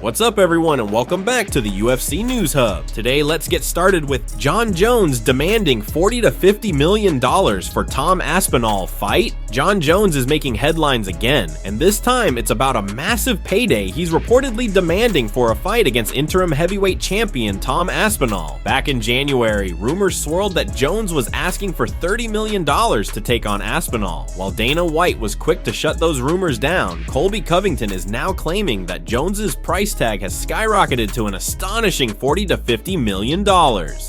What's up everyone and welcome back to the UFC News Hub. Today let's get started with Jon Jones demanding $40 to $50 million for Tom Aspinall fight. Jon Jones is making headlines again, and this time it's about a massive payday he's reportedly demanding for a fight against interim heavyweight champion Tom Aspinall. Back in January, rumors swirled that Jones was asking for $30 million to take on Aspinall. While Dana White was quick to shut those rumors down, Colby Covington is now claiming that Jones's price tag has skyrocketed to an astonishing $40 to $50 million.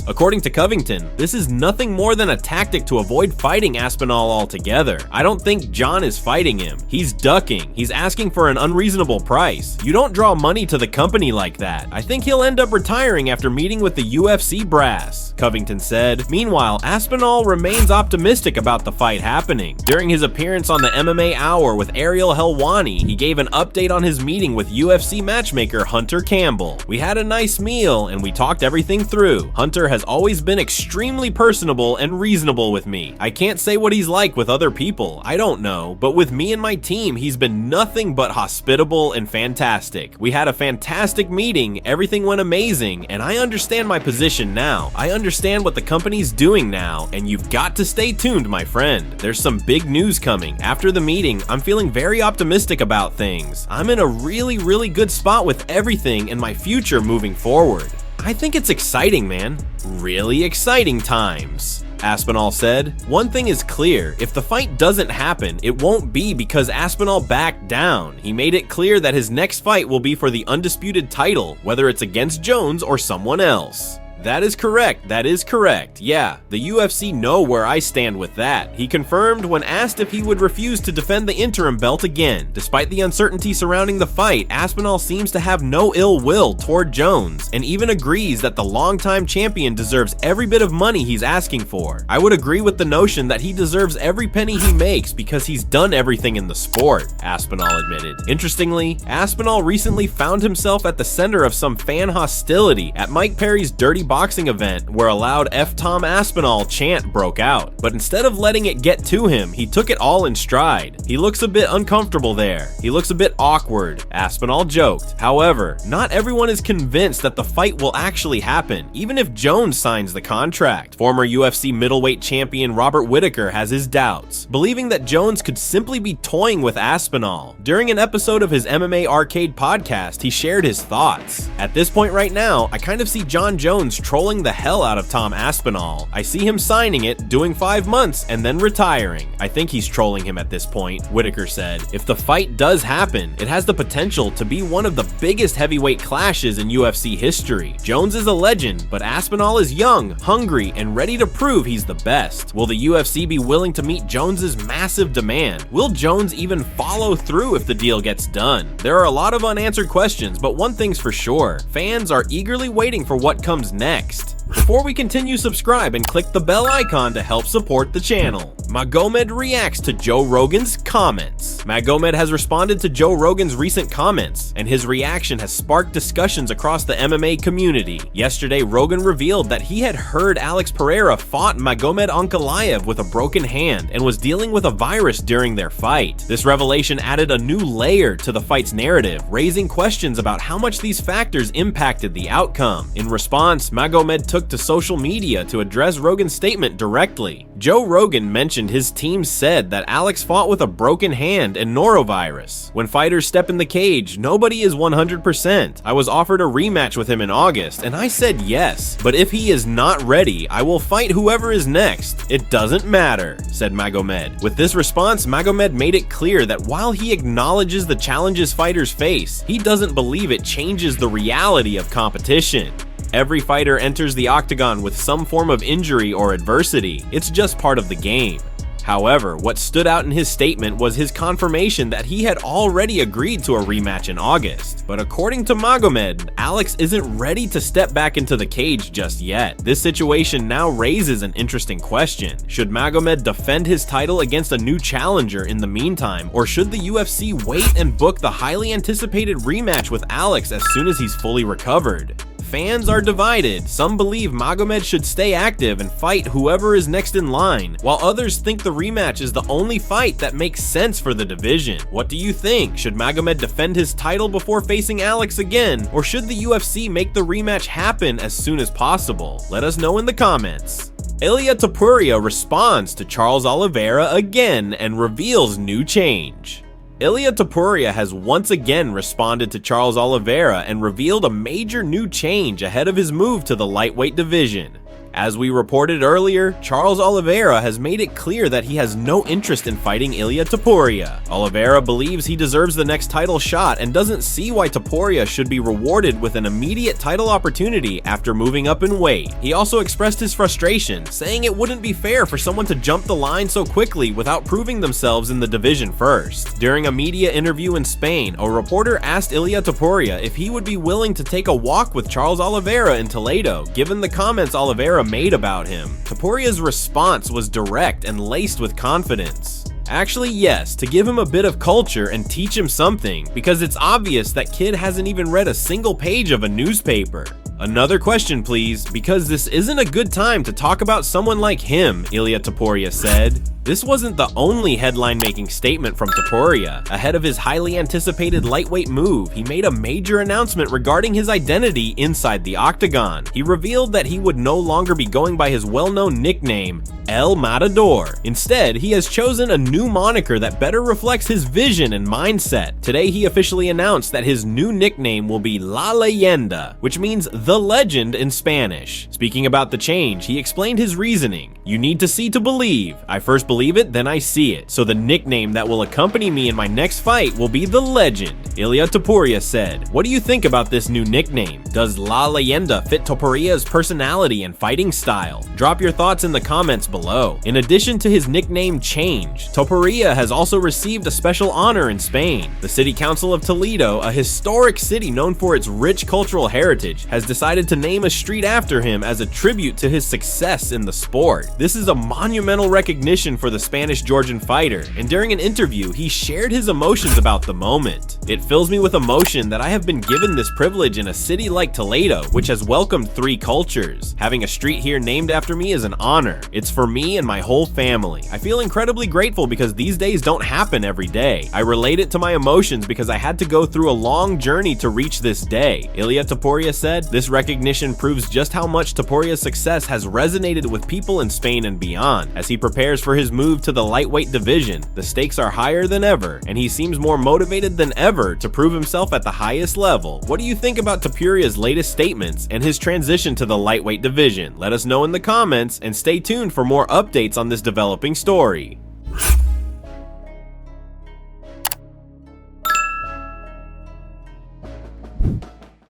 According to Covington, this is nothing more than a tactic to avoid fighting Aspinall altogether. I don't think Jon is fighting him. He's ducking. He's asking for an unreasonable price. You don't draw money to the company like that. I think he'll end up retiring after meeting with the UFC brass, Covington said. Meanwhile, Aspinall remains optimistic about the fight happening. During his appearance on the MMA Hour with Ariel Helwani, he gave an update on his meeting with UFC matchmaker Hunter Campbell. "We had a nice meal and we talked everything through. Hunter has always been extremely personable and reasonable with me. I can't say what he's like with other people, I don't know, but with me and my team, he's been nothing but hospitable and fantastic. We had a fantastic meeting, everything went amazing, and I understand my position now. I understand what the company's doing now, and you've got to stay tuned, my friend. There's some big news coming. After the meeting, I'm feeling very optimistic about things. I'm in a really good spot with everything and my future moving forward. I think it's exciting, man. Really exciting times," Aspinall said. "One thing is clear, if the fight doesn't happen, it won't be because Aspinall backed down. He made it clear that his next fight will be for the undisputed title, whether it's against Jones or someone else." "That is correct, that is correct. Yeah, the UFC know where I stand with that," he confirmed when asked if he would refuse to defend the interim belt again. Despite the uncertainty surrounding the fight, Aspinall seems to have no ill will toward Jones, and even agrees that the longtime champion deserves every bit of money he's asking for. "I would agree with the notion that he deserves every penny he makes because he's done everything in the sport," Aspinall admitted. Interestingly, Aspinall recently found himself at the center of some fan hostility at Mike Perry's Dirty Boxing event, where a loud "F Tom Aspinall" chant broke out. But instead of letting it get to him, he took it all in stride. "He looks a bit uncomfortable there. He looks a bit awkward," Aspinall joked. However, not everyone is convinced that the fight will actually happen, even if Jones signs the contract. Former UFC middleweight champion Robert Whittaker has his doubts, believing that Jones could simply be toying with Aspinall. During an episode of his MMA Arcade podcast, he shared his thoughts. "At this point right now, I kind of see Jon Jones trolling the hell out of Tom Aspinall. I see him signing it, doing 5 months, and then retiring. I think he's trolling him at this point," Whittaker said. "If the fight does happen, it has the potential to be one of the biggest heavyweight clashes in UFC history. Jones is a legend, but Aspinall is young, hungry, and ready to prove he's the best. Will the UFC be willing to meet Jones's massive demand? Will Jones even follow through if the deal gets done? There are a lot of unanswered questions, but one thing's for sure, fans are eagerly waiting for what comes next. Before we continue, subscribe and click the bell icon to help support the channel. Magomed reacts to Joe Rogan's comments. Magomed has responded to Joe Rogan's recent comments, and his reaction has sparked discussions across the MMA community. Yesterday, Rogan revealed that he had heard Alex Pereira fought Magomed Ankalaev with a broken hand and was dealing with a virus during their fight. This revelation added a new layer to the fight's narrative, raising questions about how much these factors impacted the outcome. In response, Magomed took to social media to address Rogan's statement directly. Joe Rogan mentioned his team said that Alex fought with a broken hand and norovirus. "When fighters step in the cage, nobody is 100%. I was offered a rematch with him in August, and I said yes. But if he is not ready, I will fight whoever is next. It doesn't matter," said Magomed. With this response, Magomed made it clear that while he acknowledges the challenges fighters face, he doesn't believe it changes the reality of competition. Every fighter enters the octagon with some form of injury or adversity. It's just part of the game. However, what stood out in his statement was his confirmation that he had already agreed to a rematch in August. But according to Magomed, Alex isn't ready to step back into the cage just yet. This situation now raises an interesting question. Should Magomed defend his title against a new challenger in the meantime, or should the UFC wait and book the highly anticipated rematch with Alex as soon as he's fully recovered? fans are divided. Some believe Magomed should stay active and fight whoever is next in line, while others think the rematch is the only fight that makes sense for the division. What do you think? Should Magomed defend his title before facing Alex again, or should the UFC make the rematch happen as soon as possible? Let us know in the comments. Ilia Topuria responds to Charles Oliveira again and reveals new change. Ilia Topuria has once again responded to Charles Oliveira and revealed a major new change ahead of his move to the lightweight division. As we reported earlier, Charles Oliveira has made it clear that he has no interest in fighting Ilia Topuria. Oliveira believes he deserves the next title shot and doesn't see why Topuria should be rewarded with an immediate title opportunity after moving up in weight. He also expressed his frustration, saying it wouldn't be fair for someone to jump the line so quickly without proving themselves in the division first. During a media interview in Spain, a reporter asked Ilia Topuria if he would be willing to take a walk with Charles Oliveira in Toledo, given the comments Oliveira made about him. Topuria's response was direct and laced with confidence. Actually, yes, to give him a bit of culture and teach him something, because it's obvious that kid hasn't even read a single page of a newspaper. Another question, please, because this isn't a good time to talk about someone like him, Ilia Topuria said. This wasn't the only headline-making statement from Topuria. Ahead of his highly anticipated lightweight move, he made a major announcement regarding his identity inside the octagon. He revealed that he would no longer be going by his well-known nickname, El Matador. Instead, he has chosen a new moniker that better reflects his vision and mindset. Today, he officially announced that his new nickname will be La Leyenda, which means the legend in Spanish. Speaking about the change, he explained his reasoning. You need to see to believe. I first believe it, then I see it. So the nickname that will accompany me in my next fight will be the legend, Ilia Topuria said. What do you think about this new nickname? Does La Leyenda fit Topuria's personality and fighting style? Drop your thoughts in the comments below. In addition to his nickname change, Topuria has also received a special honor in Spain. The City Council of Toledo, a historic city known for its rich cultural heritage, has decided to name a street after him as a tribute to his success in the sport. This is a monumental recognition for the Spanish-Georgian fighter, and during an interview, he shared his emotions about the moment. It fills me with emotion that I have been given this privilege in a city like Toledo, which has welcomed 3 cultures. Having a street here named after me is an honor. It's for me and my whole family. I feel incredibly grateful because these days don't happen every day. I relate it to my emotions because I had to go through a long journey to reach this day, Ilia Topuria said. This recognition proves just how much Topuria's success has resonated with people in Spain and beyond. As he prepares for his move to the lightweight division, the stakes are higher than ever, and he seems more motivated than ever to prove himself at the highest level. What do you think about Topuria's latest statements and his transition to the lightweight division? Let us know in the comments, and stay tuned for more updates on this developing story.